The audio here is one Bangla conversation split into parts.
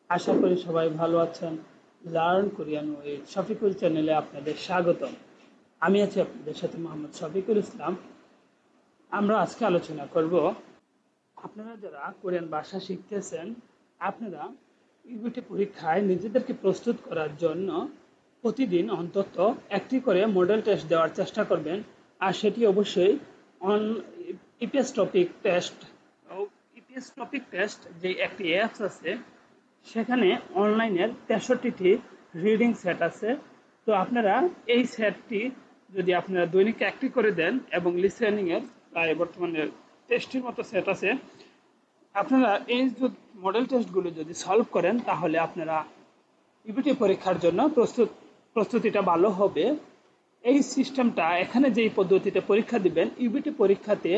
আশা করি সবাই ভালো আছেন। লার্ন কোরিয়ান উইথ শফিকুল চ্যানেলে আপনাদের স্বাগতম। আমি আছি আপনাদের সাথে মোহাম্মদ শফিকুল ইসলাম। আমরা আজকে আলোচনা করব, আপনারা যারা কোরিয়ান ভাষা শিখতেছেন, আপনারা ইউবিটি পরীক্ষায় নিজেদেরকে প্রস্তুত করার জন্য প্রতিদিন অন্তত একটি করে মডেল টেস্ট দেওয়ার চেষ্টা করবেন। আর সেটি অবশ্যই on EPS topic test EPS topic test যে একটি অ্যাপস আছে, সেখানে অনলাইনের 63টি রিডিং সেট আছে। তো আপনারা এই সেটটি যদি আপনারা দৈনিক একটি করে দেন এবং লিসেনিংয়ের প্রায় বর্তমানে টেস্টের মতো সেট আছে, আপনারা এই মডেল টেস্টগুলো যদি সলভ করেন তাহলে আপনারা ইউবিটি পরীক্ষার জন্য প্রস্তুতিটা ভালো হবে। এই সিস্টেমটা এখানে যেই পদ্ধতিতে পরীক্ষা দিবেন, ইউবিটি পরীক্ষাতে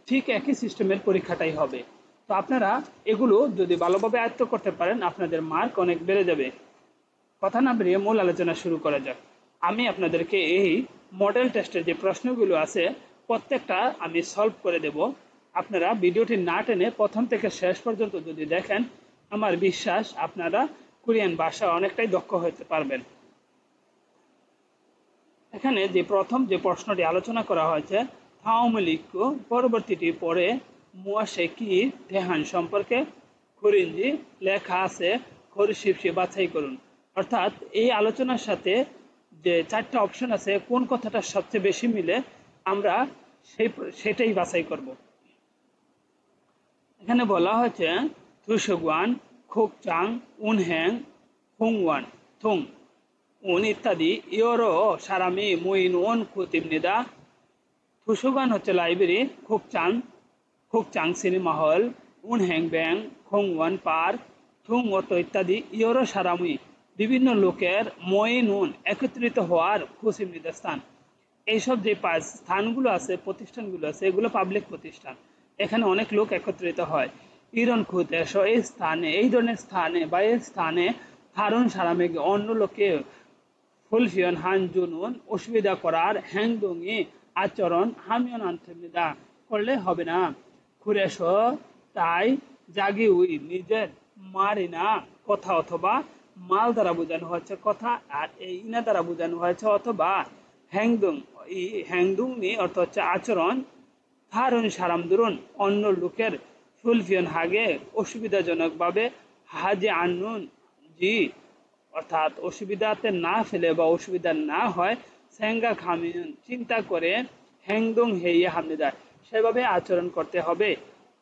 ঠিক একই সিস্টেমের পরীক্ষাটাই হবে। তো আপনারা এগুলো যদি ভালোভাবে আয়ত্ত করতে পারেন, আপনাদের মার্ক অনেক বেড়ে যাবে। কথা না বেরিয়ে মূল আলোচনা শুরু করা যাক। আমি আপনাদেরকে এই মডেল টেস্টের যে প্রশ্নগুলো আছে প্রত্যেকটা আমি সলভ করে দেব। আপনারা ভিডিওটি না টেনে প্রথম থেকে শেষ পর্যন্ত যদি দেখেন, আমার বিশ্বাস আপনারা কোরিয়ান ভাষা অনেকটাই দক্ষ হতে পারবেন। এখানে যে প্রথম যে প্রশ্নটি আলোচনা করা হয়েছে, থাওমলিকু পরবর্তীটি পরে মুয়াশেকি দেহান সম্পর্কে খুরিঞ্জি লেখা আছে, খরিশিপসি বাছাই করুন। অর্থাৎ এই আলোচনার সাথে যে চারটা অপশন আছে, কোন কথাটা সবচেয়ে বেশি মিলে আমরা সেটাই বাছাই করব। এখানে বলা হয়েছে তুষগুয়ান, খুকচাং, উনহ্যাং, হুংওয়ান, থুং, উন ইত্যাদি ইয়োরো সারামি মুইন ওন কুতিবনিদা। থুসুগান হচ্ছে লাইব্রেরি, খুকচাং সিনেমা হল, উনহ্যাং ব্যাং, খোংওয়ান পার্ক, থুং অটো ইত্যাদি ইয়োরো সারামি বিভিন্ন লোকের মইন উন একত্রিত হওয়ার কুসিবনিদা স্থান। এইসব যে স্থানগুলো আছে, প্রতিষ্ঠানগুলো আছে, এগুলো পাবলিক প্রতিষ্ঠান। এখানে অনেক লোক একত্রিত হয়। ইরন খুদ এসো এই স্থানে, এই ধরনের স্থানে বা এই স্থানে থারুন সারামে অন্য লোকে ফুলফিয়ন হান জুনুন অসুবিধা করার হ্যাংদুংই আচরণ হামিয়ন আন্তর্মিদা করলে হবে না। খুরেস তাই জাগি উই নিজের মারিনা কথা অথবা মাল দ্বারা বোঝানো হয়েছে কথা, আর এই ইনা দ্বারা বোঝানো হয়েছে অথবা হ্যাংদুং। এই হ্যাংদুং নি অর্থ হচ্ছে আচরণ, থারুন সারাম দুরুন অন্য লোকের ফুলফিয়ন হাগে অসুবিধাজনকভাবে হাজে আনুন জি অর্থাৎ অসুবিধাতে না ফেলে বা অসুবিধা না হয়, সেঙ্গা খামিউন চিন্তা করে, হ্যাংদং হেইয়া হামিদা সেভাবে আচরণ করতে হবে।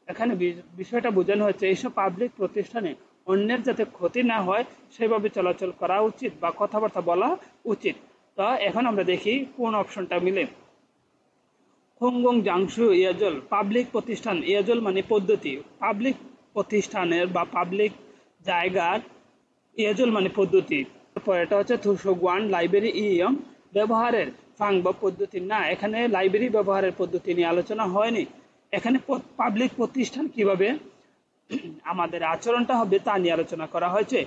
এখানে বিষয়টা বোঝানো হচ্ছে এইসব পাবলিক প্রতিষ্ঠানে অন্যের যাতে ক্ষতি না হয় সেভাবে চলাচল করা উচিত বা কথাবার্তা বলা উচিত। তো এখন আমরা দেখি কোন অপশনটা মিলে। হোংগং জাংশু ইয়াজল পাবলিক প্রতিষ্ঠান, ইয়াজল মানে পদ্ধতি, পাবলিক প্রতিষ্ঠানের বা পাবলিক জায়গার ইয়াজল মানে পদ্ধতি। তারপর এটা হচ্ছে থুসোগুয়ান লাইব্রেরি ইয়ম ব্যবহারের ফাং বা পদ্ধতি না, এখানে লাইব্রেরি ব্যবহারের পদ্ধতি নিয়ে আলোচনা হয়নি। এখানে পাবলিক প্রতিষ্ঠান কিভাবে আমাদের আচরণটা হবে তা নিয়ে আলোচনা করা হয়েছে।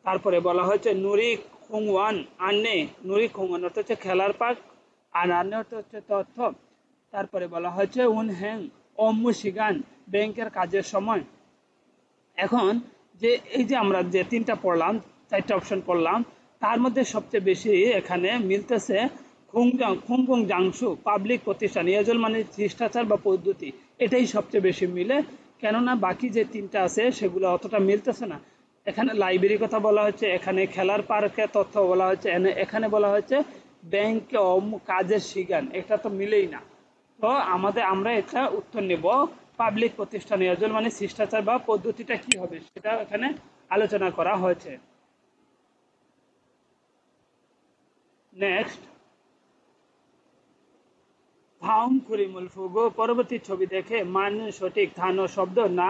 তারপরে বলা হয়েছে নুরি খুংওয়ান আন্নে, নুরি খুংওয়ান অর্থ হচ্ছে খেলার পার্ক, আর আন্নে অর্থ হচ্ছে তথ্য। তারপরে বলা হয়েছে উন হ্যাং অম্মু শিগান ব্যাংকের কাজের সময়। এখন যে এই যে আমরা যে তিনটা পড়লাম, চারটা অপশন পড়লাম, তার মধ্যে সবচেয়ে বেশি এখানে মিলতেছে খুংগং জাংশু পাবলিক প্রতিষ্ঠান, ইয়াজল মানে শিষ্টাচার বা পদ্ধতি, এটাই সবচেয়ে বেশি মিলে। কেননা বাকি যে তিনটা আছে সেগুলো অতটা মিলতেছে না। এখানে লাইব্রেরির কথা বলা হচ্ছে, এখানে খেলার পার্কে তথ্য বলা হচ্ছে, এখানে বলা হচ্ছে ব্যাংকে কাজের শিগান, এটা তো মিলেই না। তো আমরা এটা উত্তর নেব পাবলিক প্রতিষ্ঠান ইয়াজল মানে শিষ্টাচার বা পদ্ধতিটা কি হবে সেটা এখানে আলোচনা করা হয়েছে। নেক্সট, ভাউম কুরিমুল ফুগো পরবর্তী ছবি দেখে মান সঠিক ধান ও শব্দ না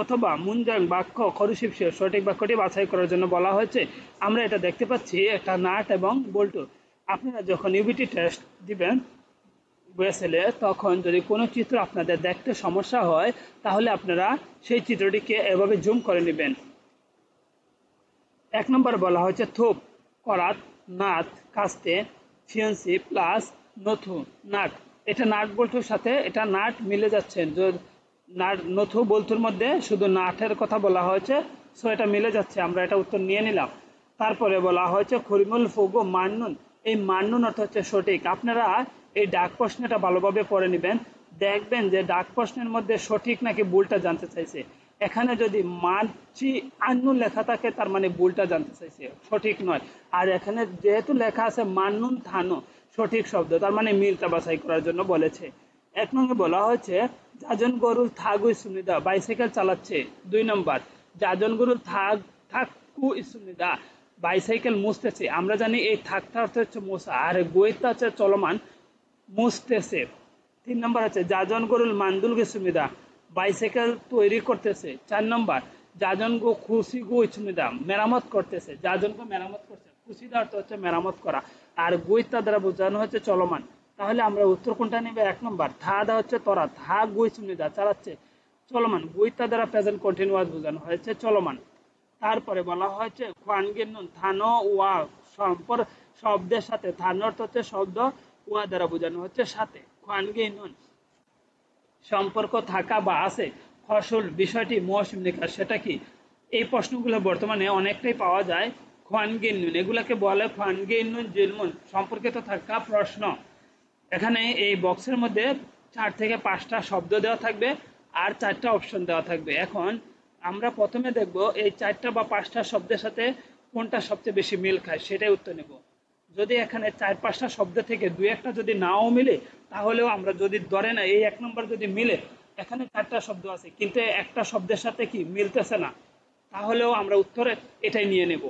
অথবা মুনজাং বাক্য খরুশিপসীয় সঠিক বাক্যটি বাছাই করার জন্য বলা হয়েছে। আমরা এটা দেখতে পাচ্ছি একটা নাট এবং বল্টু। আপনারা যখন ইউবিটি টেস্ট দিবেন বুয়েসেলে, তখন যদি কোনো চিত্র আপনাদের দেখতে সমস্যা হয় তাহলে আপনারা সেই চিত্রটিকে এভাবে জুম করে নেবেন। এক নম্বর বলা হয়েছে থুপ করাত নাত কাস্তে ফিয়ন্সি প্লাস নথু নাট। এটা নাট বল্টুর সাথে এটা নাট মিলে যাচ্ছে। নাট নথু বল্টুর মধ্যে শুধু নাটের কথা বলা হয়েছে, সো এটা মিলে যাচ্ছে, আমরা এটা উত্তর নিয়ে নিলাম। তারপরে বলা হয়েছে খরিমুল ফুগো মান্নুন, এই মান্নুন অর্থ হচ্ছে সঠিক। আপনারা এই ডাক প্রশ্নটা ভালোভাবে পড়ে নেবেন, দেখবেন যে ডাক প্রশ্নের মধ্যে সঠিক নাকি ভুলটা জানতে চাইছে। এখানে যদি মানছি আন্নুন লেখা থাকে তার মানে ভুলটা জানতে চাইছে, সঠিক নয়। আর এখানে যেহেতু লেখা আছে মান্নুন থানো, সঠিক শব্দ, তার মানে মিলটা বাছাই করার জন্য বলেছে। 1 নম্বরে বলা হয়েছে যাজন গরুল থাগু সুনিদা, বাইসাইকেল চালাচ্ছে। 2 নম্বর যাজন গরুল থাকু সুনিদা, বাইসাইকেল মুছতেছে। আমরা জানি এই থাকটা অর্থ হচ্ছে মোছা, আর গোয়েতা হচ্ছে চলমান, মুছতেছে। 3 নম্বর আছে যাজন গরুল মান্দুল সুমিদা, বাইসাইকেল তৈরি করতেছে। 4 নম্বর যাজন গো খুশি গো সুমিদা, মেরামত করতেছে। যাজন গো মেরামত করছে, খুশিদা অর্থ হচ্ছে মেরামত করা, আর গোয়েতা দ্বারা বোঝানো হচ্ছে চলমান। তাহলে আমরা উত্তর কোনটা নেবে? 1 নম্বর। থা দা হচ্ছে তরা, থা গুই সুমিদা চালাচ্ছে, চলমান। গোয়েতা দ্বারা প্রেজেন্ট কন্টিনিউয়াস বোঝানো হয়েছে চলমান। তারপরে বলা হয়েছে খোয়ানগেনুন থানো ওয়া, সম্পর শব্দের সাথে, থানো অর্থ হচ্ছে শব্দ, ওয়া দ্বারা বোঝানো হচ্ছে সাথে। খোয়ানগেনুন সম্পর্ক থাকা বা আছে, ফসল বিষয়টি মৌসুম নিকাশ, সেটা কি? এই প্রশ্নগুলো বর্তমানে অনেকটাই পাওয়া যায়। খোয়ানগেনুন এগুলাকে বলে খোয়ানগেনুন জিলমুন, সম্পর্কিত থাকা প্রশ্ন। এখানে এই বক্সের মধ্যে 4 থেকে 5টা শব্দ দেওয়া থাকবে আর 4টা অপশন দেওয়া থাকবে। এখন আমরা প্রথমে দেখব এই 4টা বা 5টা শব্দের সাথে কোনটা সবচেয়ে বেশি মিল খায়, সেটাই উত্তর নেব। যদি এখানে 4-5টা শব্দ থেকে 2-1টা যদি নাও মিলে, তাহলেও আমরা যদি ধরে না এই 1 নম্বর যদি মিলে, এখানে 4টা শব্দ আছে কিন্তু একটা শব্দের সাথে কি মিলতেছে না, তাহলেও আমরা উত্তরে এটাই নিয়ে নেব।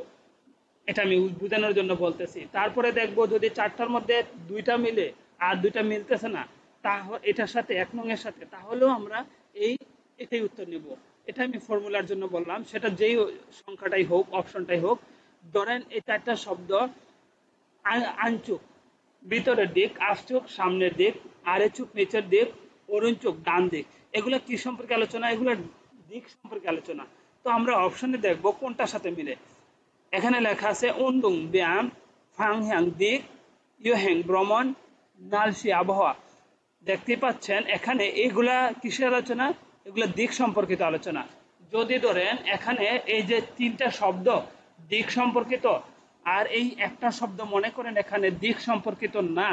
এটা আমি বোঝানোর জন্য বলতেছি। তারপরে দেখব যদি 4টার মধ্যে 2টা মিলে আর 2টা মিলতেছে না, তাহলে এটার সাথে 1 নং এর সাথে, তাহলেও আমরা এটাই উত্তর নেব। এটা আমি ফর্মুলার জন্য বললাম, সেটা যেই সংখ্যাটাই হোক, অপশনটাই হোক। ধরেন এই 4টা শব্দ, আনচুক ভিতরের দিক, আফচুক সামনের দিক, আরেচুক নিচের দিক, অরুণচুক ডান দিক, এগুলো কি সম্পর্কে আলোচনা? এগুলো দিক সম্পর্কে আলোচনা। তো আমরা অপশনে দেখব কোনটার সাথে মিলে। এখানে লেখা আছে উন্দুং ব্যায়াম, ফাং হ্যাং দিক, ইউ হ্যাং ভ্রমণ, নালসি আবহাওয়া। দেখতে পাচ্ছেন এখানে এইগুলা কিসের আলোচনা? এগুলা দিক সম্পর্কিত আলোচনা। যদি ধরেন এখানে এই যে 3টা শব্দ দিক সম্পর্কিত, আর এই একটা শব্দ মনে করেন এখানে দিক সম্পর্কিত না,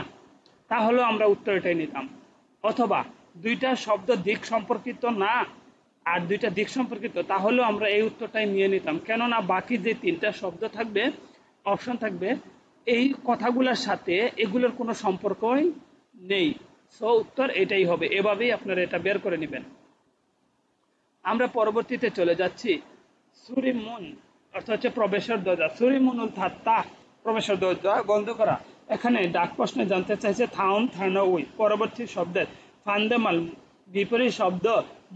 তাহলেও আমরা উত্তর এটাই নিতাম। অথবা 2টা শব্দ দিক সম্পর্কিত না আর 2টা দিক সম্পর্কিত, তাহলেও আমরা এই উত্তরটাই নিয়ে নিতাম। কেননা বাকি যে 3টা শব্দ থাকবে, অপশন থাকবে, এই কথাগুলোর সাথে এগুলোর কোনো সম্পর্কই নেই। সো উত্তর এটাই হবে। এভাবেই আপনারা এটা বের করে নেবেন। আমরা পরবর্তীতে চলে যাচ্ছি সুরিমুন, অর্থ হচ্ছে প্রবেশের দরজা। সুরিমুনুল থাত্তা, প্রবেশের দরজা বন্ধ করা। এখানে ডাক প্রশ্নে জানতে চাইছে থাউন থানা উই, পরবর্তী শব্দের ফান্দেমাল, বিপরীত শব্দ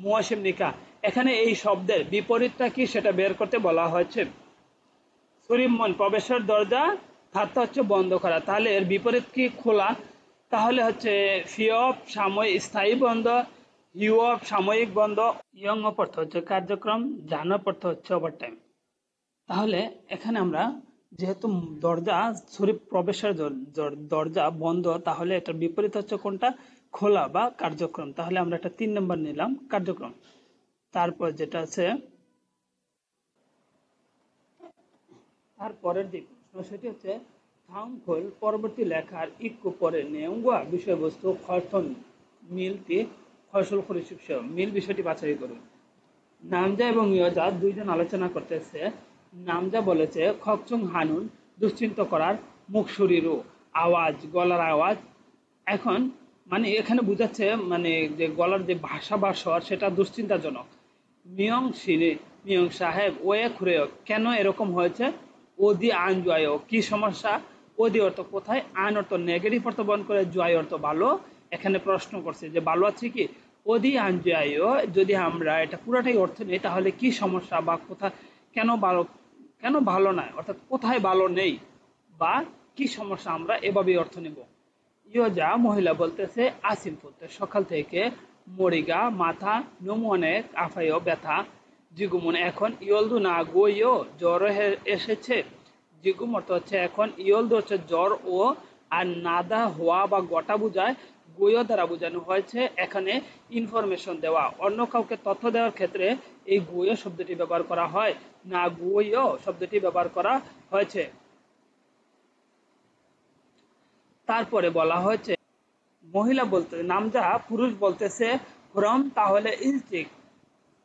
মুয়াসিম নিকা। এখানে এই শব্দের বিপরীতটা কি সেটা বের করতে বলা হয়েছে। সুরিমুন প্রবেশের দরজা, থাত্তা হচ্ছে বন্ধ করা, তাহলে এর বিপরীত কি? খোলা। তাহলে হচ্ছে ফিয়প সাময়িক স্থায়ী বন্ধ, ইউঅফ সাময়িক বন্ধ, ইয়ং অফ অর্থ হচ্ছে কার্যক্রম, জানব অর্থ হচ্ছে ওভারটাইম। তাহলে এখানে আমরা যেহেতু দরজা প্রবেশের দরজা বন্ধ, তাহলে এটার বিপরীত হচ্ছে কোনটা? খোলা বা কার্যক্রম। তাহলে আমরা এটা 3 নম্বর নিলাম, কার্যক্রম। তারপর যেটা আছে তারপরের যে প্রশ্ন, সেটি হচ্ছে থাউনখোল পরবর্তী লেখার ইক্কু পরে নেউঙ্গুয়া বিষয়বস্তু খরথন মিলটি ফসল পরিশিষ্য, মিল বিষয়টি বাছাই করুন। নামজা এবং ইয়জা দুইজন আলোচনা করতেছে। নামজা বলেছে খকচুং হানুন, দুশ্চিন্ত করার, মুখ শরীরও, আওয়াজ, গলার আওয়াজ। এখন মানে এখানে বুঝাচ্ছে মানে যে গলার যে ভাষা বা স্বর সেটা দুশ্চিন্তাজনক। মিয়ং সিনে, মিয়ং সাহেব ওয়ে খুরে, কেন এরকম হয়েছে? ওদি আন জয়, কি সমস্যা? ওদি অর্থ কোথায়, আন অর্থ নেগেটিভ অর্থ বহন করে, জয় অর্থ ভালো। এখানে প্রশ্ন করছে যে ভালো আছে কি? ওদি আন জয়, যদি আমরা এটা পুরোটাই অর্থ নেই তাহলে কি সমস্যা বা কোথায়, কেন ভালো, কেন ভালো নয়, অর্থাৎ কোথায় ভালো নেই বা কি সমস্যা, আমরা এভাবেই অর্থ নেব। ইয়োজা মহিলা বলতেছে আসিন ফুলতে, সকাল থেকে, মরিগা মাথা, নমু অনেক, আফাইও ব্যথা, জিগুমন এখন, ইয়লদু না গইও জ্বর এসেছে। জিগুম অর্থ হচ্ছে এখন, ইয়লদু হচ্ছে জ্বর ও, আর নাদা হওয়া বা গোটা বুঝায়, গুয়ো দ্বারা বোঝানো হয়েছে এখানে ইনফরমেশন দেওয়া, অন্য কাউকে তথ্য দেওয়ার ক্ষেত্রে এই গুয়ো শব্দটি ব্যবহার করা হয় না, গুয়ো শব্দটি ব্যবহার করা হয়েছে। তারপরে বলা হয়েছে মহিলা বলতে নামজা, পুরুষ বলতেছে ফ্রম, তাহলে ইলচিক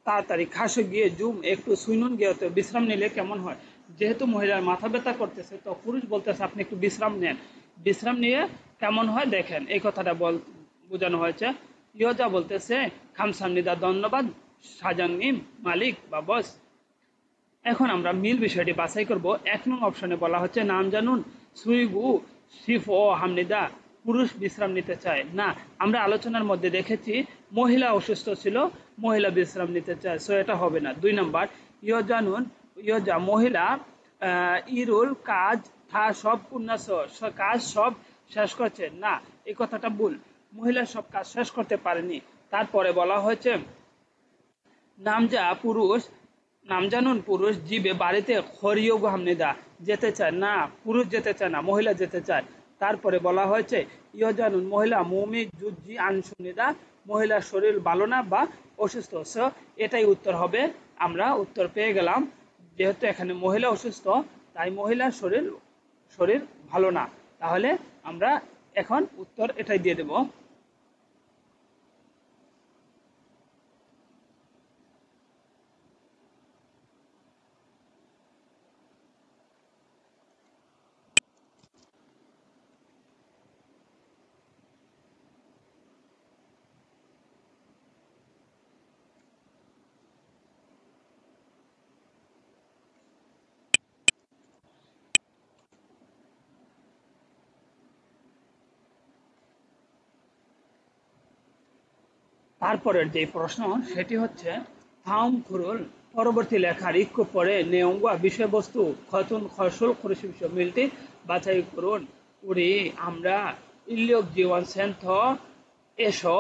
তাড়াতাড়ি খাসে গিয়ে জুম একটু সুইনুন গিয়ে বিশ্রাম নিলে কেমন হয়। যেহেতু মহিলার মাথা ব্যথা করতেছে তো পুরুষ বলতেছে আপনি একটু বিশ্রাম নেন, বিশ্রাম নিয়ে কেমন হয় দেখেন, এই কথাটা বোঝানো হয়েছে। ইয়োজা বলতেছে খামসামনিদা, ধন্যবাদ সাজানিম, মালিক বা বস। এখন আমরা মিল বিষয়টি বাছাই করব। 1 নং অপশনে বলা হচ্ছে নাম জানুন সুইগু শিফ ও হামনিদা, পুরুষ বিশ্রাম নিতে চায় না। আমরা আলোচনার মধ্যে দেখেছি মহিলা অসুস্থ ছিল, মহিলা বিশ্রাম নিতে চায়, সো এটা হবে না। 2 নম্বর ইয় জানুন, ইয়জা মহিলা ইরুল কাজ থা সব উন্নাস, কাজ সব শেষ করছে না, এই কথাটা ভুল, মহিলা সব কাজ শেষ করতে পারেনি। তারপরে বলা হয়েছে নামজা পুরুষ, নাম জানুন পুরুষ জীবে বাড়িতে খরিয়োগ হামনিদা, যেতে চায় না, পুরুষ যেতে চায় না, মহিলা যেতে চায়। তারপরে বলা হয়েছে ইয় জানুন মহিলা মুমি জুজি আনসুনিদা, মহিলার শরীর ভালো না বা অসুস্থ, সো এটাই উত্তর হবে। আমরা উত্তর পেয়ে গেলাম, যেহেতু এখানে মহিলা অসুস্থ তাই মহিলার শরীর শরীর ভালো না, তাহলে আমরা এখন উত্তর এটাই দিয়ে দেব। তারপরের যে প্রশ্ন সেটি হচ্ছে থাউম খুরুল, পরবর্তী লেখার ইক্কু পরে নেওয়া বিষয়বস্তু খতুন খসল খরুশিবিষ মিলটি বাছাই করুন। উড়ি আমরা ইল্লিয়ক জীবন সেন্থ এসো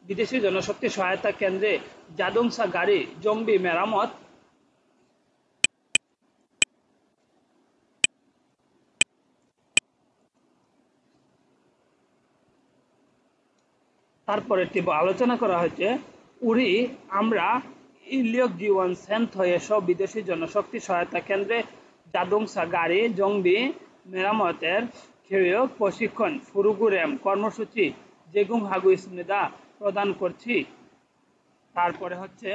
বিদেশি জনশক্তি সহায়তা কেন্দ্রে জাদুংসা গাড়ি জম্বি মেরামত। তারপরে একটি আলোচনা করা হয়েছে উড়ি আমরা ইলিয়ক জীবন সেন্থ এসব বিদেশি জনশক্তি সহায়তা কেন্দ্রে জাদুংসা গাড়ি জঙ্গি মেরামতের খেয়ক প্রশিক্ষণ ফুরুগুরেম কর্মসূচি জেগুং হাগু ইসমিদা প্রদান করছি। তারপরে হচ্ছে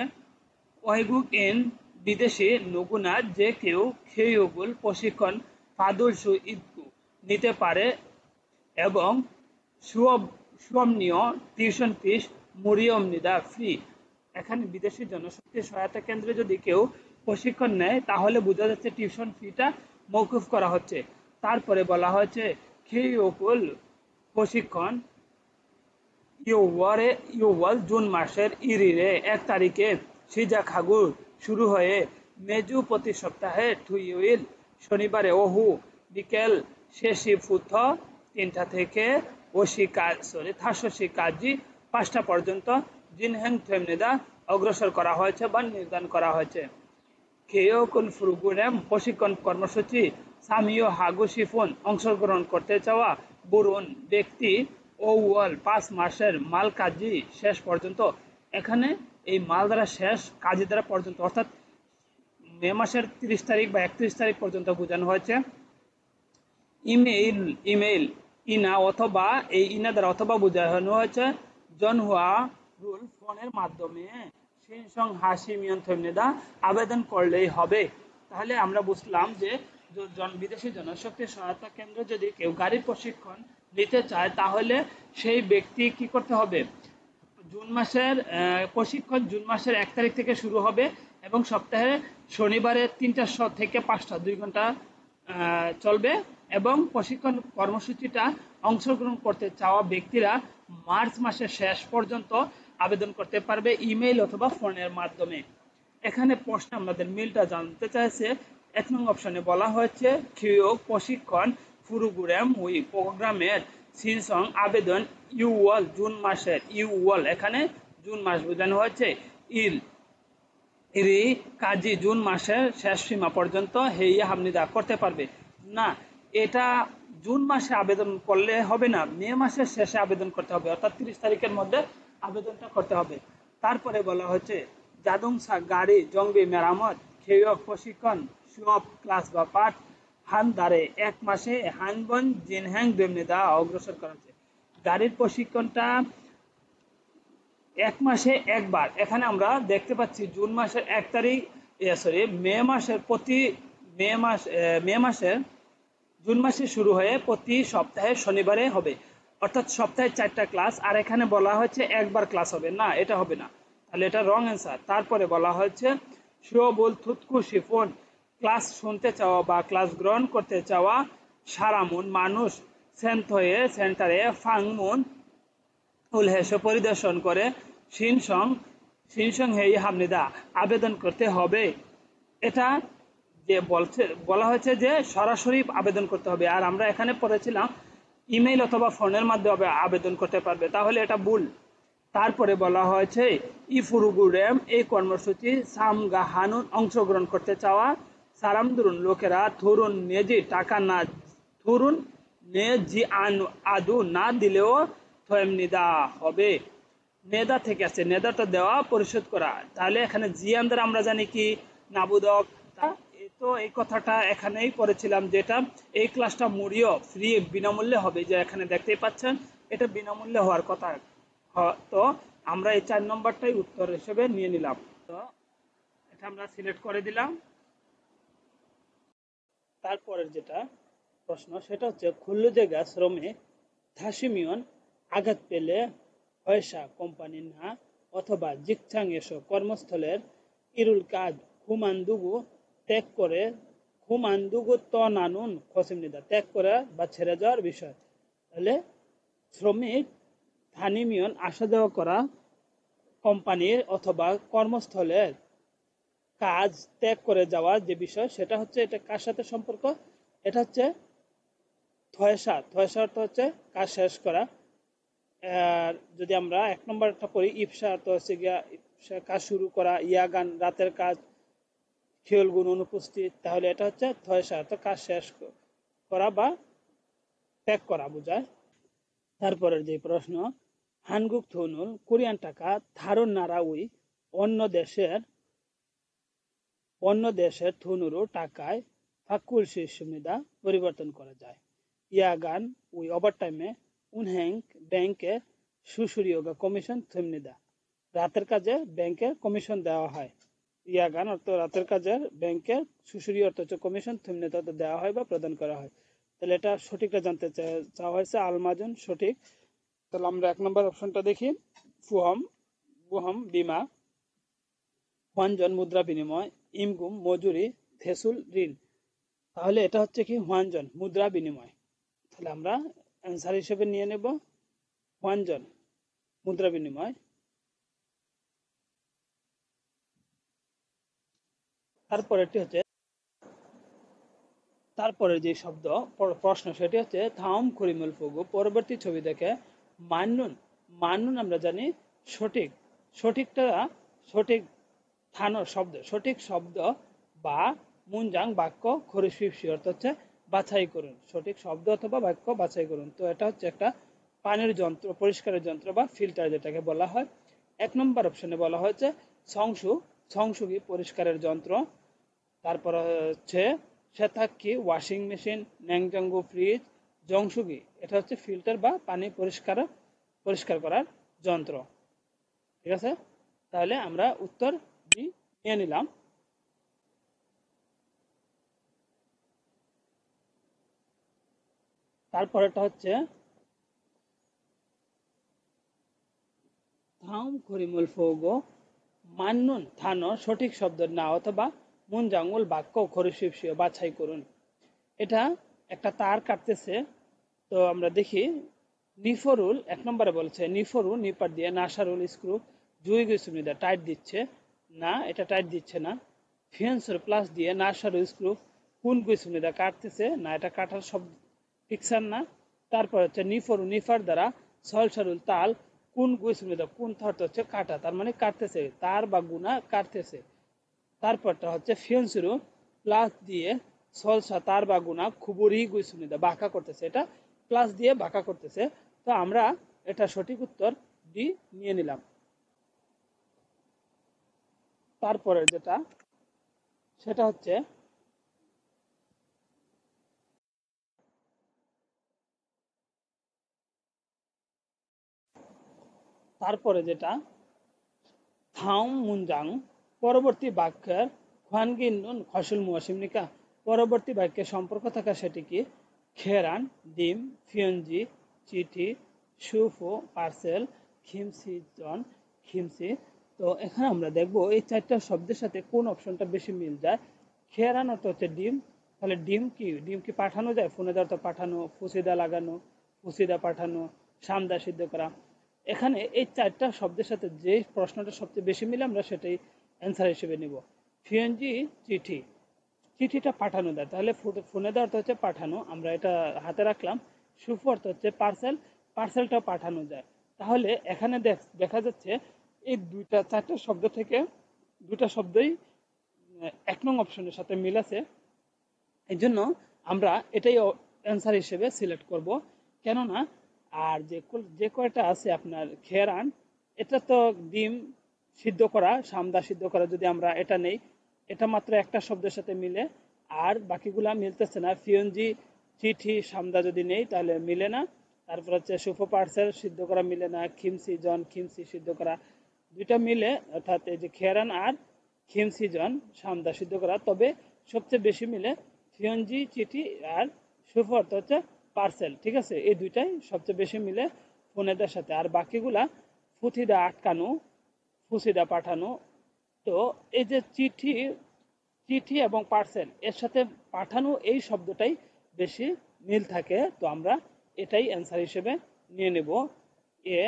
ওয়াইগুক ইন বিদেশি নগুনা যে কেউ খেয়গুল প্রশিক্ষণ ফাদুলসু ইদকু নিতে পারে এবং সুয়মনীয় টিউশন ফিস মুরিয়মনিদা ফ্রি। এখানে বিদেশি জনশক্তি সহায়তা কেন্দ্রে যদি কেউ প্রশিক্ষণ নেয় তাহলে বোঝা যাচ্ছে টিউশন ফিটা মৌকুফ করা হচ্ছে। তারপরে বলা হয়েছে খেইওকুল প্রশিক্ষণ ইউওয়াল জুন মাসের ইরিরে 1 তারিখে সিজা খাগুর শুরু হয়ে মেজু প্রতি সপ্তাহে টুইউইল শনিবারে ওহু বিকেল শেষি ফুথ 3টা থেকে থাশি কাজি 5টা পর্যন্ত জিনহেং থেমনেদা অগ্রসর করা হয়েছে বা নির্ধারণ করা হয়েছে। কেওকুল প্রোগ্রাম প্রশিক্ষণ কর্মসূচি সামিও হাগু শিফুন অংশগ্রহণ করতে চাওয়া বুরুন ব্যক্তি ও ওয়াল 5 মাসের মাল কাজি শেষ পর্যন্ত। এখানে এই মাল দ্বারা শেষ কাজী দ্বারা পর্যন্ত অর্থাৎ মে মাসের 30 তারিখ বা 31 তারিখ পর্যন্ত বোঝানো হয়েছে। ইমেইল ইনা অথবা এই ইনা দ্বারা অথবা বোঝানো হয়েছে জনহুয়া রুল ফোনের মাধ্যমে সিনসং হাসি মিয়ন্থনেদা আবেদন করলেই হবে। তাহলে আমরা বুঝলাম যে বিদেশি জনশক্তি সহায়তা কেন্দ্র যদি কেউ গাড়ির প্রশিক্ষণ নিতে চায় তাহলে সেই ব্যক্তি কি করতে হবে, জুন মাসের প্রশিক্ষণ জুন মাসের 1 তারিখ থেকে শুরু হবে এবং সপ্তাহে শনিবারে 3টা থেকে 5টা 2 ঘন্টা চলবে এবং প্রশিক্ষণ কর্মসূচিটা অংশগ্রহণ করতে চাওয়া ব্যক্তিরা মার্চ মাসের শেষ পর্যন্ত আবেদন করতে পারবে ইমেইল অথবা ফোনের মাধ্যমে। এখানে প্রশ্ন আমাদের মিলটা জানতে চাইছে। 1 নং অপশনে বলা হয়েছে খিয়োগ প্রশিক্ষণ প্রোগ্রাম উই প্রোগ্রামের সিনসং আবেদন ইউওয়াল জুন মাসের, ইউওয়াল এখানে জুন মাস বোঝানো হয়েছে, ইরি কাজী জুন মাসের শেষ সীমা পর্যন্ত হেইয়া হামনিদা করতে পারবে না। এটা জুন মাসে আবেদন করলে হবে না, মে মাসের শেষে আবেদন করতে হবে, অর্থাৎ 30 তারিখের মধ্যে আবেদনটা করতে হবে। তারপরে বলা হচ্ছে জাদুংসা গাড়ি জংবি মেরামত খেয়ক প্রশিক্ষণ সুঅপ ক্লাস বা পাঠ হান দারে 1 মাসে হানবন জিনহ্যাং দেমনিদা অগ্রসর করা হচ্ছে। গাড়ির প্রশিক্ষণটা 1 মাসে একবার। এখানে আমরা দেখতে পাচ্ছি জুন মাসের 1 তারিখ, সরি মে মাসের প্রতি মে মাসের জুন মাসে শুরু হয়ে প্রতি সপ্তাহে শনিবারে হবে, অর্থাৎ সপ্তাহে 4টা ক্লাস। আর এখানে বলা হচ্ছে একবার ক্লাস হবে না, এটা হবে না, তাহলে এটা রং অ্যান্সার। তারপরে বলা হচ্ছে শিওবুল থুতকু শিফন ক্লাস শুনতে চাওয়া বা ক্লাস গ্রহণ করতে চাওয়া সারামুন মানুষ সেন্থয়ে সেন্টারে ফাংমুন উলহেসে পরিদর্শন করে শিনসং শিনসং হেই হামনিদা আবেদন করতে হবে। এটা যে বলা হয়েছে যে সরাসরি আবেদন করতে হবে, আর আমরা এখানে পড়েছিলাম ইমেইল অথবা ফোনের মাধ্যমে আবেদন করতে পারবে, তাহলে এটা ভুল। তারপরে বলা হয়েছে ইফুরুগুরেম এই কর্মসূচি সামগা হানুন অংশগ্রহণ করতে চাওয়া সারামদুরুন লোকেরা থুরুন নেজি টাকা না থুরুন নেজি আদু না দিলেও থয়েমনিদা হবে। নেদা থেকে আছে, নেদাটা দেওয়া পরিশোধ করা, তাহলে এখানে জিয়ান দ্বারা আমরা জানি কি নাবুদক। তো এই কথাটা এখানেই পড়েছিলাম, যেটা এই ক্লাসটা মুড়িও ফ্রি বিনামূল্যে হবে, যে এখানে দেখতেই পাচ্ছেন এটা বিনামূল্যে হওয়ার কথা। তো আমরা এই 4 নম্বরটাই উত্তর হিসেবে নিয়ে নিলাম। তো এটা আমরা সিলেক্ট করে দিলাম। তারপরের যেটা প্রশ্ন সেটা হচ্ছে খুল্লু জায়গা শ্রমে থাসিমিয়ন আঘাত পেলে পয়সা কোম্পানি না অথবা জিকচাং এসো কর্মস্থলের ইরুল কাজ খুমানদুগু ত্যাগ করে খুমানদুগু ত নানুন খসিমনিদা ত্যাগ করা বা ছেড়ে যাওয়ার বিষয়। তাহলে শ্রমিক থানিমিয়ন আসা যাওয়া করা কোম্পানির অথবা কর্মস্থলের কাজ ত্যাগ করে যাওয়ার যে বিষয়, সেটা হচ্ছে এটা কার সাথে সম্পর্ক, এটা হচ্ছে থয়সা। থয়সা অর্থ হচ্ছে কাজ শেষ করা। আর যদি আমরা 1 নম্বরটা পড়ি ইফসা তো হচ্ছে গিয়া কাজ শুরু করা, ইয়াগান রাতের কাজ, খিয়ল গুণ অনুপস্থিত, তাহলে এটা হচ্ছে থয়সা তো কাজ শেষ করা বা ত্যাগ করা বোঝায়। তারপরের যে প্রশ্ন হানগুক থুনুল কোরিয়ান টাকা ধারণ নারা উই অন্য দেশের থুনুরু টাকায় ফাকুল সুবিধা পরিবর্তন করা যায়। ইয়াগান উই ওভারটাইমে উনহ্যাং ব্যাংকে সুসুরিয়োগা কমিশন থুমনিদা রাতের কাজে ব্যাংকে কমিশন দেওয়া হয়। ইয়াগান অর্থ রাতের কাজের ব্যাংকের সুসুরি অর্থ হচ্ছে কমিশন থুমনিদা দেওয়া হয় বা প্রদান করা হয়। তাহলে এটা সঠিকটা জানতে চাওয়া হয়েছে আলমাজুন সঠিক। তাহলে আমরা 1 নম্বর অপশনটা দেখি ফুহম বুহম বিমা হুয়ানজন মুদ্রা বিনিময় ইমগুম মজুরি থেসুল ঋণ। তাহলে এটা হচ্ছে কি হুয়ানজন মুদ্রা বিনিময়। তাহলে আমরা অ্যান্সার হিসেবে নিয়ে নেব হুয়ানজন মুদ্রা বিনিময়। তারপরেরটি হচ্ছে তারপরে যে শব্দ প্রশ্ন সেটি হচ্ছে থাম করিমুল ফুগু পরবর্তী ছবি দেখে মান্নুন। মান্নুন আমরা জানি সঠিক, সঠিকটা সঠিক থানো শব্দ, সঠিক শব্দ বা মুনজাং বাক্য খরিফিফসি অর্থ হচ্ছে বাছাই করুন, সঠিক শব্দ অথবা বাক্য বাছাই করুন। তো এটা হচ্ছে একটা পানির যন্ত্র, পরিষ্কারের যন্ত্র বা ফিল্টার যেটাকে বলা হয়। 1 নম্বর অপশনে বলা হয়েছে সংসু, সংসুগি পরিষ্কারের যন্ত্র। তারপর হচ্ছে সেতাক্কি ওয়াশিং মেশিন, ন্যাংজাঙ্গু ফ্রিজ, জংসুগি এটা হচ্ছে ফিল্টার বা পানি পরিষ্কার করার যন্ত্র। ঠিক আছে, তাহলে আমরা উত্তর বি নিয়ে নিলাম। তারপরেটা হচ্ছে থাম খরিমুল ফৌগো মান্নুন থানো সঠিক শব্দ না অথবা মুন জাঙ্গুল বাক্য খরিশিপসীয় বাছাই করুন। এটা একটা তার কাটতেছে, তো আমরা দেখি নিফরুল 1 নম্বরে বলছে নিফরু নিপার দিয়ে নাসারুল স্ক্রু জুই গুসুমিদা টাইট দিচ্ছে না, এটা টাইট দিচ্ছে না। ফিয়েন্সর প্লাস দিয়ে নাসারুল স্ক্রু কোন গুসুমিদা কাটতেছে না, এটা কাটার শব্দ ফিক্সার না। তারপর হচ্ছে নিফরু নিফার দ্বারা সলসারুল তাল কোন গুসুমিদা কোন অর্থ হচ্ছে কাটা, তার মানে কাটতেছে, তার বা গুনা কাটতেছে। তারপরটা হচ্ছে ফিয়েন্সরু প্লাস দিয়ে সলসা তার বাগুনা খুবরি গুইসুনিদা বাঁকা করতেছে, এটা প্লাস দিয়ে বাঁকা করতেছে। তো আমরা এটা সঠিক উত্তর ডি নিয়ে নিলাম। তারপরে যেটা সেটা হচ্ছে তারপরে যেটা থাউম মুনজাং পরবর্তী বাক্যের খুয়ানগিন নুন ফসল মুয়াসিমনিকা পরবর্তী বাক্যে সম্পর্ক থাকা সেটি কি? খেরান, ডিম, ফিয়নজি, চিঠি, সুফো, পার্সেল, খিমসি জন, খিমসি। তো এখানে আমরা দেখব এই চারটা শব্দের সাথে কোন অপশনটা বেশি মিল যায়। খেরান অর্থ হচ্ছে ডিম, তাহলে ডিম কি? ডিম কি পাঠানো যায়? ফোনে দেওয়া পাঠানো, ফুসিদা লাগানো, ফুসিদা পাঠানো, সামদা সিদ্ধ করা। এখানে এই চারটা শব্দের সাথে যে প্রশ্নটা সবচেয়ে বেশি মিলে আমরা সেটাই অ্যান্সার হিসেবে নিব। ফিএনজি চিঠি, চিঠিটা পাঠানো যায়, তাহলে ফোনে দেওয়ার অর্থ হচ্ছে পাঠানো, আমরা এটা হাতে রাখলাম। সুফু অর্থ হচ্ছে পার্সেল, পার্সেলটা পাঠানো যায়। তাহলে এখানে দেখা যাচ্ছে এই দুইটা চারটা শব্দ থেকে দুটা শব্দই 1 নং অপশনের সাথে মিল আছে। এই জন্য আমরা এটাই অ্যান্সার হিসেবে সিলেক্ট করব। কেননা আর যে কয়টা আছে আপনার খেরান, এটা তো ডিম সিদ্ধ করা, সামদা সিদ্ধ করা, যদি আমরা এটা নেই, এটা মাত্র একটা শব্দের সাথে মিলে, আর বাকিগুলা মিলতেছে না। ফিয়নজি চিঠি সামদা যদি নেই তাহলে মিলে না। তারপর হচ্ছে সুফো পার্সেল সিদ্ধ করা মিলে না, খিমসি জন খিমসি সিদ্ধ করা, দুইটা মিলে অর্থাৎ এই যে খেরান আর খিমসি জন সামদা সিদ্ধ করা। তবে সবচেয়ে বেশি মিলে ফিয়নজি চিঠি আর সুফো অর্থ হচ্ছে পার্সেল, ঠিক আছে? এই দুইটাই সবচেয়ে বেশি মিলে ফোনেদের সাথে, আর বাকিগুলা ফুথিদা আটকানো, ফুসিদা পাঠানো। তো এই যে চিঠি, চিঠি এবং পার্সেল এর সাথে পাঠানো এই শব্দটাই বেশি মিল থাকে। তো আমরা এটাই অ্যান্সার হিসেবে নিয়ে নেব। এ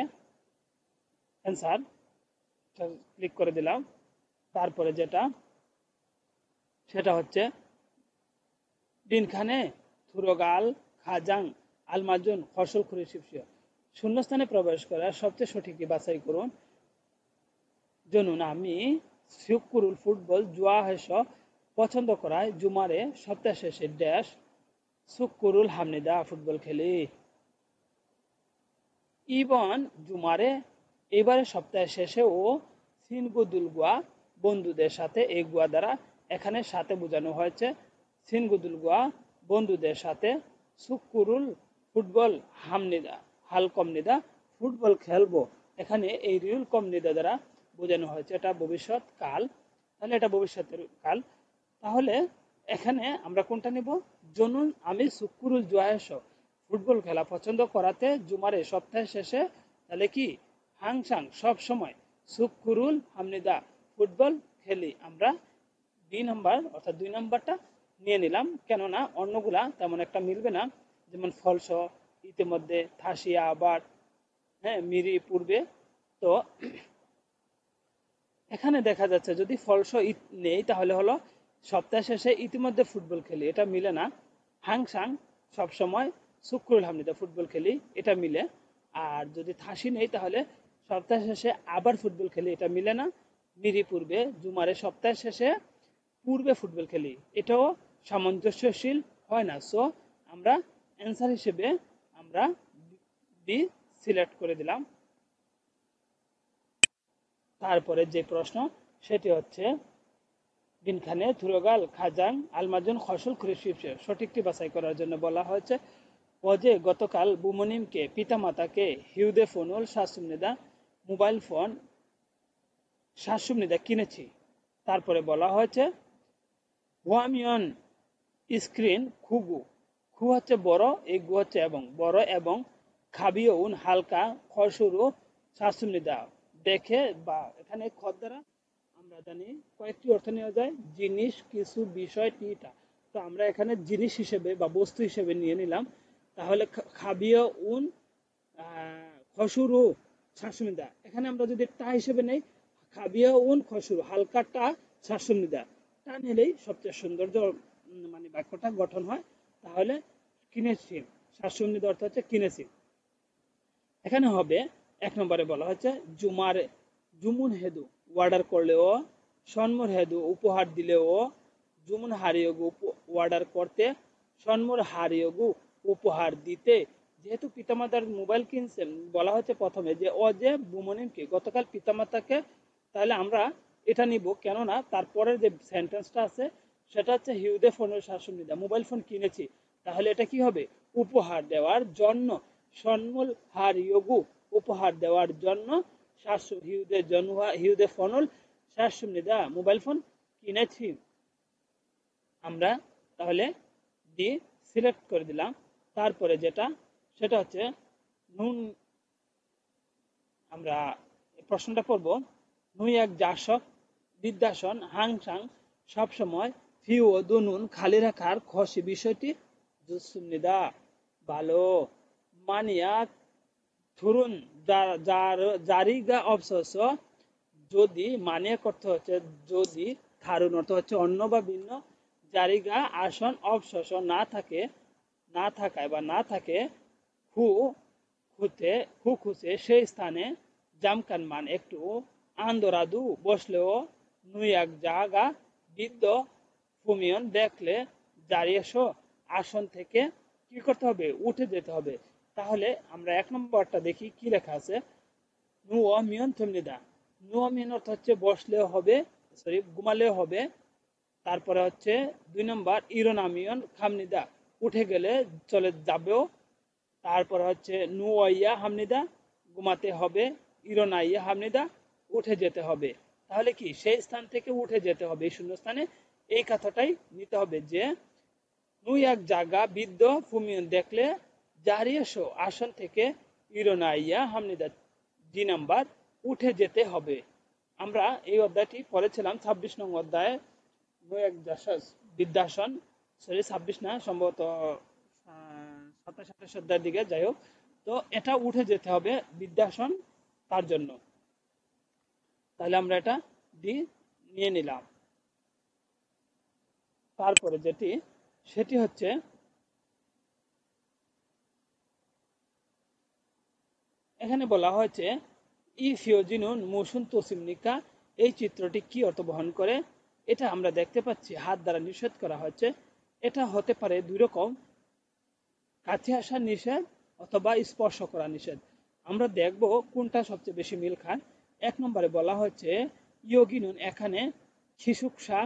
অ্যান্সার ক্লিক করে দিলাম। তারপরে যেটা সেটা হচ্ছে দিনখানে থুরগাল খাজাং আলমাজুন ফসল খুরি শিবসিয়া শূন্যস্থানে প্রবেশ করার সবচেয়ে সঠিক বাছাই করুন। জনুন আমি শুকুরুল ফুটবল জুয়া হেস পছন্দ করায় জুমারে সপ্তাহ শেষে ড্যাশ শুকুরুল হামনিদা ফুটবল খেলি। ইবন জুমারে এবারে সপ্তাহের শেষে ও সিনগুদুল গুয়া বন্ধুদের সাথে, এই গুয়া দ্বারা এখানে সাথে বোঝানো হয়েছে সিনগুদুল গুয়া বন্ধুদের সাথে, সুকুরুল ফুটবল হামনিদা হাল কমনিদা ফুটবল খেলবো, এখানে এই রিউল কমনিদা দ্বারা বোঝানো হয়েছে এটা ভবিষ্যৎ কাল, তাহলে এটা ভবিষ্যতের কাল। তাহলে এখানে আমরা কোনটা নিব? জনুন আমি সুকুরুল জুয়ায়েশ ফুটবল খেলা পছন্দ করাতে জুমারে সপ্তাহের শেষে, তাহলে কি হাংসাং সব সময়, সুকুরুল হামনিদা ফুটবল খেলি, আমরা বি নাম্বার অর্থাৎ 2 নাম্বারটা নিয়ে নিলাম। কেননা অন্যগুলা তেমন একটা মিলবে না, যেমন ফলস, ইতিমধ্যে, থাসিয়া, আবার, হ্যাঁ, মিরি, পূর্বে। তো এখানে দেখা যাচ্ছে যদি ফলস নেই তাহলে হলো সপ্তাহ শেষে ইতিমধ্যে ফুটবল খেলি, এটা মিলে না। হাংসাং সবসময় শুক্রুল হামনিদা ফুটবল খেলি, এটা মিলে। আর যদি থাসি নেই তাহলে সপ্তাহ শেষে আবার ফুটবল খেলি, এটা মিলে না। মিরি পূর্বে জুমারে সপ্তাহ শেষে পূর্বে ফুটবল খেলি, এটাও সামঞ্জস্যশীল হয় না। সো আমরা অ্যান্সার হিসেবে আমরা বি সিলেক্ট করে দিলাম। তারপরে যে প্রশ্ন সেটি হচ্ছে দিনখানে থুরগাল খাজাং আলমাজন ফসল কৃষি সঠিকটি বাছাই করার জন্য বলা হয়েছে। অজে গতকাল বুমনিমকে পিতামাতাকে হিউদে ফোনুল শাসুমনিদা মোবাইল ফোন শাসুমনিদা কিনেছি। তারপরে বলা হয়েছে ওয়ামিয়ন স্ক্রিন খুগু, খু হচ্ছে বড়, এই গু হচ্ছে এবং বড়, এবং খাবিও উন হালকা খসুরু শাসুমনিদা দেখে, বা এখানে খর দ্বারা আমরা জানি কয়েকটি অর্থ নেওয়া যায়, জিনিস, কিছু, বিষয়, টিটা। তো আমরা এখানে জিনিস হিসেবে বা বস্তু হিসেবে নিয়ে নিলাম। তাহলে খাবিও উন খসুরু শাসুমিদা, এখানে আমরা যদি টা হিসেবে নেই, খাবিয়া উন খসুরু হালকা টা শাসুমিদা, টা নিলেই সবচেয়ে সৌন্দর্য মানে বাক্যটা গঠন হয়। তাহলে কিনেছি, শাসুমিদা অর্থ হচ্ছে কিনেছি। এখানে হবে 1 নম্বরে বলা হচ্ছে জুমার জুমুন হেদু অর্ডার করলেও, সন্মর হেদু উপহার দিলেও, जुमुन हारियोगु অর্ডার করতে, সন্মুর হারিয়োগু উপহার দিতে। যেহেতু পিতামাতার মোবাইল কিনছেন, বলা হচ্ছে প্রথমে যে ও যে বুমনিমকে গতকাল পিতামাতাকে, তাহলে আমরা এটা নিব, কেননা তারপরের যে সেন্টেন্সটা আছে সেটা হচ্ছে হিউদে ফোনের শাসনিদা, মোবাইল ফোন কিনেছি, তাহলে এটা কি হবে, উপহার দেওয়ার জন্য। সন্মুল হারিয়োগু উপহার দেওয়ার জন্য, শাসু হিউদে জন্মা হিউদে ফোনল শাসনিদা মোবাইল ফোন কিনেছি। আমরা তাহলে ডি সিলেক্ট করে দিলাম। তারপরে যেটা সেটা হচ্ছে নুন, আমরা প্রশ্নটা পড়ব। নুই এক জাসক বিদ্যাসন হাংসাং সবসময় ফি ও দুনুন খালি রাখার খসি বিষয়টি জুসুমনিদা ভালো মানিয়া ধরুন জারিগা অবসস, যদি মানে করতে হচ্ছে যদি, ধারণ অর্থ হচ্ছে অন্য বা ভিন্ন, জারিগা আসন অবসস না থাকায় বা না থাকে, হু খুশে সেই স্থানে জামকান মান একটু আন্দোরাদু বসলেও, নুই এক জাগা বৃদ্ধ ফুমিয়ন দেখলে দাঁড়িয়েছো আসন থেকে কি করতে হবে, উঠে যেতে হবে। তাহলে আমরা এক নম্বরটা দেখি কি লেখা আছে। নুও মিয়ন থমনিদা, নুও মিয়ন অর্থ হচ্ছে বসলেও হবে, সরি ঘুমালেও হবে। তারপরে হচ্ছে 2 নম্বর ইরোনামিয়ন খামনিদা, উঠে গেলে চলে যাবেও। তারপর হচ্ছে নুয়াইয়া হামনিদা, ঘুমাতে হবে। ইরোনাইয়া হামনিদা, উঠে যেতে হবে। তাহলে কি সেই স্থান থেকে উঠে যেতে হবে, এই শূন্যস্থানে এই কথাটাই নিতে হবে যে নুই এক জায়গা বৃদ্ধ ফুমিয়ন দেখলে জারিয়েশো আসন থেকে ইরোনাইয়া হামনিদা 2 নাম্বার উঠে যেতে হবে। আমরা এই অধ্যায়টি পড়েছিলাম 26 নং অধ্যায়ে, নুই এক বিদ্যাসন, সরি 26 না, সম্ভবত 27-28 অধ্যায়ের দিকে, যাই হোক। তো এটা উঠে যেতে হবে বিদ্যাসন, তার জন্য। তাহলে আমরা এটা ডি নিয়ে নিলাম। তারপরে যেটি সেটি হচ্ছে এখানে বলা হয়েছে ই ফিওজিনুন মুসুন তোসিমনিকা, এই চিত্রটি কি অর্থ বহন করে। এটা আমরা দেখতে পাচ্ছি হাত দ্বারা নিষেধ করা হচ্ছে। এটা হতে পারে দুই রকম, কাছে আসা নিষেধ অথবা স্পর্শ করা নিষেধ। আমরা দেখব কোনটা সবচেয়ে বেশি মিল খায়। 1 নম্বরে বলা হচ্ছে ইয়োগিনুন এখানে শিশুকসা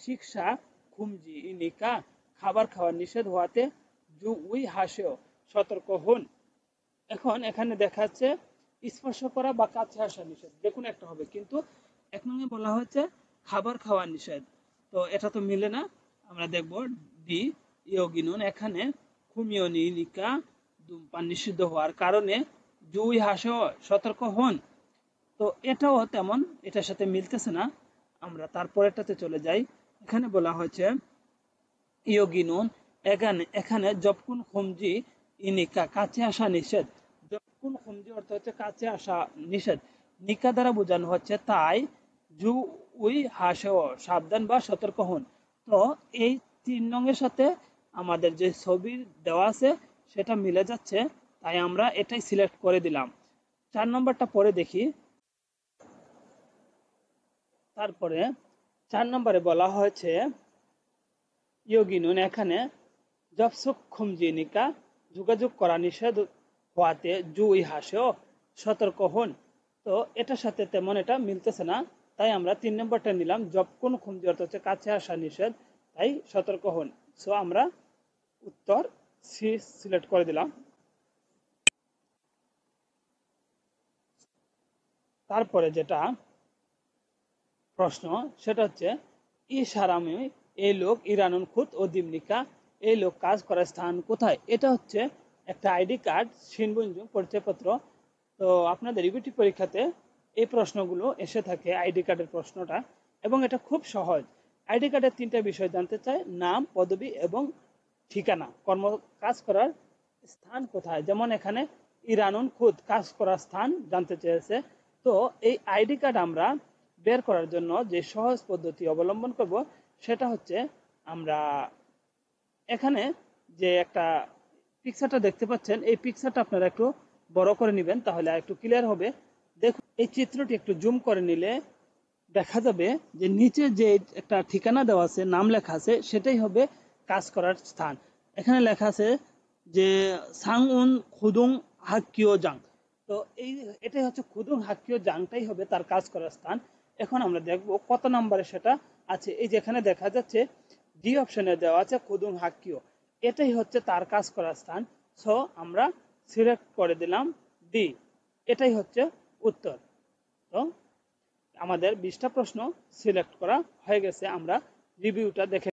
শিক্ষা খুমজি ইনিকা, খাবার খাওয়ার নিষেধ হওয়াতে জু উই হাসেও সতর্ক হন। এখন এখানে দেখাচ্ছে স্পর্শ করা বা কাছে আসা নিষেধ, দেখুন একটা হবে, কিন্তু 1 নম্বরে বলা হচ্ছে খাবার খাওয়ার নিষেধ, তো এটা তো মিলে না। আমরা দেখব ডি ইয়োগিনুন এখানে খুমিওনিকা, ধূমপান নিষিদ্ধ হওয়ার কারণে জুই হাসেও সতর্ক হন। তো এটাও তেমন এটার সাথে মিলতেছে না। আমরা তারপরেরটাতে চলে যাই। এখানে বলা হয়েছে ইয়োগিনুন এখানে জবকুন খুমজি ইনিকা, কাছে আসা নিষেধ। জবকুন খুমজি অর্থ হচ্ছে কাছে আসা নিষেধ, নিকা দ্বারা বোঝানো হচ্ছে তাই জু উই হাসেও সাবধান বা সতর্ক হন। তো এই 3 নংয়ের সাথে আমাদের যে ছবি দেওয়া আছে সেটা মিলে যাচ্ছে, তাই আমরা এটাই সিলেক্ট করে দিলাম। 4 নম্বরটা পরে দেখি। তারপরে 4 নম্বরে বলা হয়েছে ইয়োগিনুন এখানে জবসুক খুমজিনিকা, যোগাযোগ করা নিষেধ হওয়াতে জুই হাসেও সতর্ক হন। তো এটার সাথে তেমন এটা মিলতেছে না, তাই আমরা 3 নম্বরটা নিলাম। জবকুন খুমজি অর্থ হচ্ছে কাছে আসা নিষেধ, তাই সতর্ক হন। সো আমরা উত্তর সি সিলেক্ট করে দিলাম। তারপরে যেটা প্রশ্ন সেটা হচ্ছে ই সারামি, এই লোক ইরানুন খুত ও দিমনিকা, এই লোক কাজ করার স্থান কোথায়। এটা হচ্ছে একটা আইডি কার্ড, সিনবঞ্জুম পরিচয়পত্র। তো আপনাদের ইউবিটি পরীক্ষাতে এই প্রশ্নগুলো এসে থাকে, আইডি কার্ডের প্রশ্নটা, এবং এটা খুব সহজ। আইডি কার্ডের 3টা বিষয় জানতে চায়, নাম, পদবি এবং ঠিকানা, কাজ করার স্থান কোথায়। যেমন এখানে ইরানুন খুদ, কাজ করার স্থান জানতে চেয়েছে। তো এই আইডি কার্ড আমরা বের করার জন্য যে সহজ পদ্ধতি অবলম্বন করব সেটা হচ্ছে, আমরা এখানে যে একটা পিকচারটা দেখতে পাচ্ছেন, এই পিকচারটা আপনারা একটু বড় করে নেবেন, তাহলে একটু ক্লিয়ার হবে। দেখুন এই চিত্রটি একটু জুম করে নিলে দেখা যাবে যে নিচে যে একটা ঠিকানা দেওয়া আছে, নাম লেখা আছে, সেটাই হবে কাজ করার স্থান। এখানে লেখা আছে যে সাংউন খুদুং হাক্কিও জাং। তো এটাই হচ্ছে খুদুং হাক্কিও জাংটাই হবে তার কাজ করার স্থান। এখন আমরা দেখব কত নম্বরে সেটা আছে। এই যেখানে দেখা যাচ্ছে ডি অপশনে দেওয়া আছে খুদুং হাক্কিও, এটাই হচ্ছে তার কাজ করার স্থান। সো আমরা সিলেক্ট করে দিলাম ডি, এটাই হচ্ছে উত্তর। তো আমাদের 20টা প্রশ্ন সিলেক্ট করা হয়ে গেছে, আমরা রিভিউটা দেখে